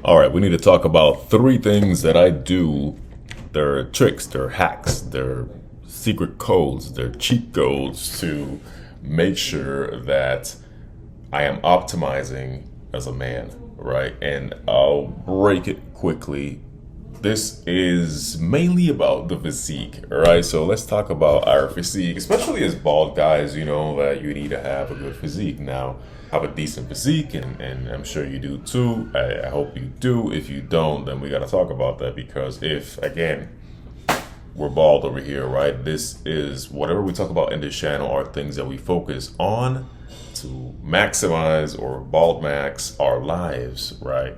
All right, we need to talk about three things that I do. They're tricks, they're hacks, they're secret codes, they're cheat codes to make sure that I am optimizing as a man, right? And I'll break it quickly. This is mainly about the physique, all right? So let's talk about our physique, especially as bald guys, you know, that you need to have a good physique. Now, I have a decent physique, and I'm sure you do too. I hope you do. If you don't, then we got to talk about that, because if, again, we're bald over here, right? This is whatever we talk about in this channel are things that we focus on to maximize or bald max our lives, right?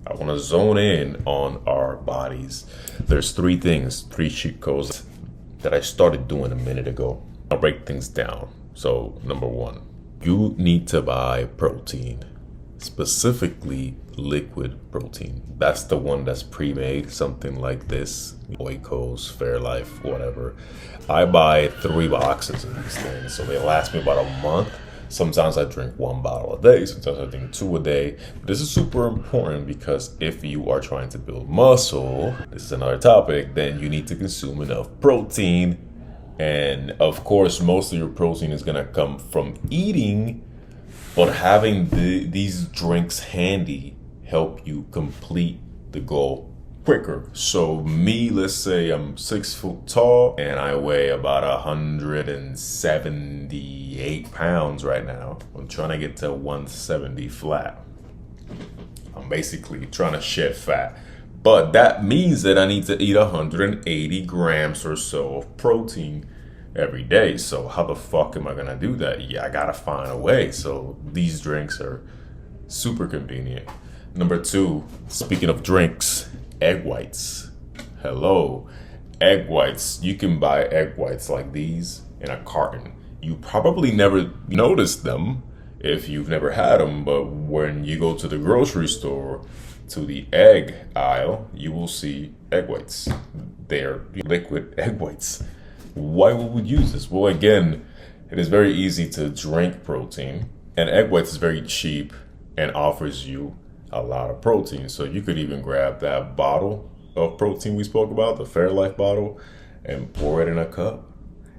I want to zone in on our bodies. There's three cheat codes that I started doing a minute ago. I'll break things down. So number one, you need to buy protein, specifically liquid protein. That's the one that's pre-made, something like this, Oikos, Fairlife, whatever. I buy 3 boxes of these things, so they last me about a month. Sometimes I drink 1 bottle a day, sometimes I drink 2 a day. This is super important because if you are trying to build muscle, this is another topic, then you need to consume enough protein. And of course, most of your protein is gonna come from eating, but having these drinks handy help you complete the goal quicker. So me, let's say I'm 6 foot tall and I weigh about 178 pounds right now. I'm trying to get to 170 flat. I'm basically trying to shed fat. But that means that I need to eat 180 grams or so of protein every day. So how the fuck am I gonna do that? Yeah, I gotta find a way. So these drinks are super convenient. Number 2, speaking of drinks, egg whites. Hello, egg whites. You can buy egg whites like these in a carton. You probably never noticed them if you've never had them, but when you go to the grocery store, to the egg aisle, you will see egg whites. They're liquid egg whites. Why would we use this? Well, again, it is very easy to drink protein, and egg whites is very cheap and offers you a lot of protein. So you could even grab that bottle of protein we spoke about, the Fairlife bottle, and pour it in a cup,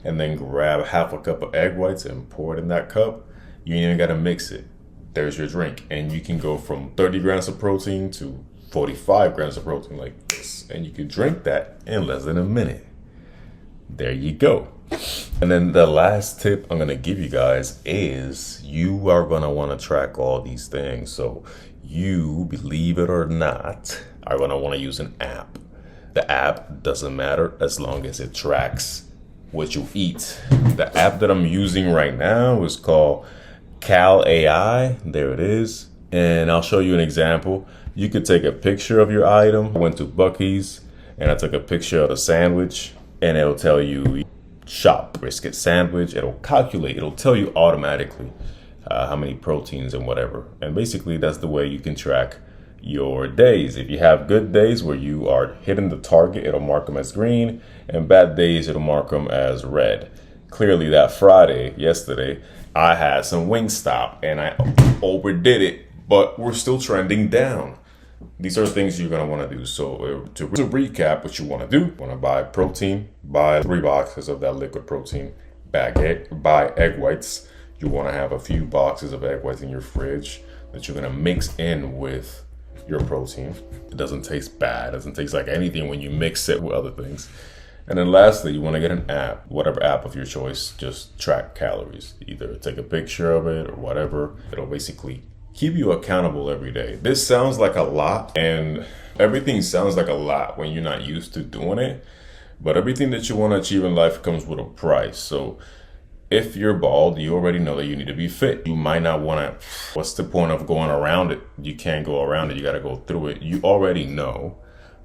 and then grab half a cup of egg whites and pour it in that cup. You ain't even gotta mix it. There's your drink, and you can go from 30 grams of protein to 45 grams of protein like this, and you can drink that in less than a minute. There you go. And then the last tip I'm gonna give you guys is you are gonna wanna track all these things. So you, believe it or not, are gonna wanna use an app. The app doesn't matter as long as it tracks what you eat. The app that I'm using right now is called Cal AI. There it is. And I'll show you an example. You could take a picture of your item. I went to Buc-ee's and I took a picture of the sandwich, and it'll tell you shop brisket sandwich. It'll calculate, it'll tell you automatically how many proteins and whatever. And basically that's the way you can track your days. If you have good days where you are hitting the target, it'll mark them as green, and bad days, it'll mark them as red. Clearly that Friday, yesterday, I had some Wingstop and I overdid it, but we're still trending down. These are things you're gonna wanna do. So to recap what you wanna do, you wanna buy protein, buy 3 boxes of that liquid protein, buy egg whites. You wanna have a few boxes of egg whites in your fridge that you're gonna mix in with your protein. It doesn't taste bad, it doesn't taste like anything when you mix it with other things. And then lastly, you wanna get an app, whatever app of your choice, just track calories. Either take a picture of it or whatever. It'll basically keep you accountable every day. This sounds like a lot, and everything sounds like a lot when you're not used to doing it, but everything that you want to achieve in life comes with a price. So if you're bald, you already know that you need to be fit. You might not want to, what's the point of going around it? You can't go around it, you got to go through it. You already know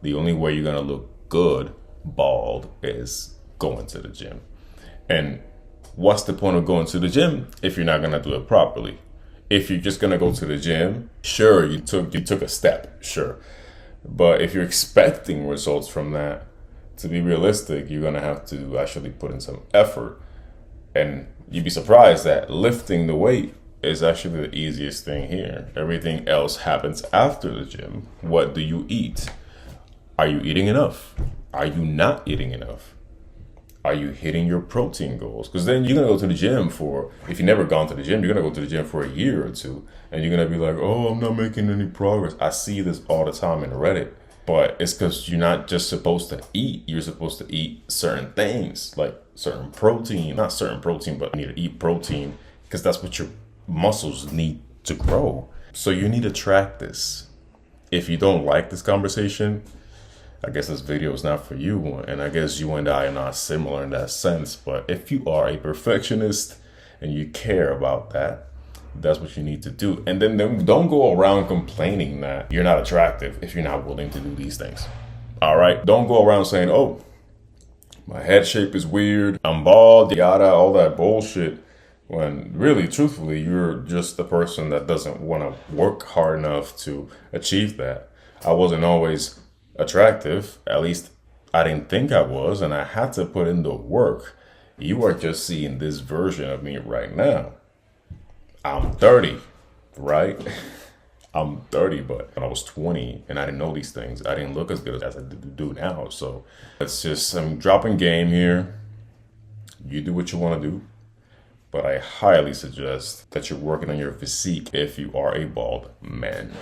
the only way you're going to look good bald is going to the gym. And what's the point of going to the gym if you're not going to do it properly? If you're just gonna go to the gym, sure, you took a step, sure. But if you're expecting results from that, to be realistic, you're gonna have to actually put in some effort. And you'd be surprised that lifting the weight is actually the easiest thing here. Everything else happens after the gym. What do you eat? Are you eating enough? Are you not eating enough? Are you hitting your protein goals? Because then you're gonna go to the gym for, if you've never gone to the gym, you're gonna go to the gym for a year or two, and you're gonna be like, oh, I'm not making any progress. I see this all the time in Reddit, but it's because you're not just supposed to eat. You're supposed to eat certain things, like certain protein, not certain protein, but you need to eat protein because that's what your muscles need to grow. So you need to track this. If you don't like this conversation, I guess this video is not for you, and I guess you and I are not similar in that sense. But if you are a perfectionist and you care about that, that's what you need to do. And then don't go around complaining that you're not attractive if you're not willing to do these things. All right? Don't go around saying, oh, my head shape is weird, I'm bald, yada, all that bullshit. When really, truthfully, you're just the person that doesn't want to work hard enough to achieve that. I wasn't always attractive, at least I didn't think I was, and I had to put in the work. You are just seeing this version of me right now. I'm 30, right? I'm 30, but when I was 20 and I didn't know these things, I didn't look as good as I do now. So it's just, I'm dropping game here. You do what you want to do, but I highly suggest that you're working on your physique if you are a bald man.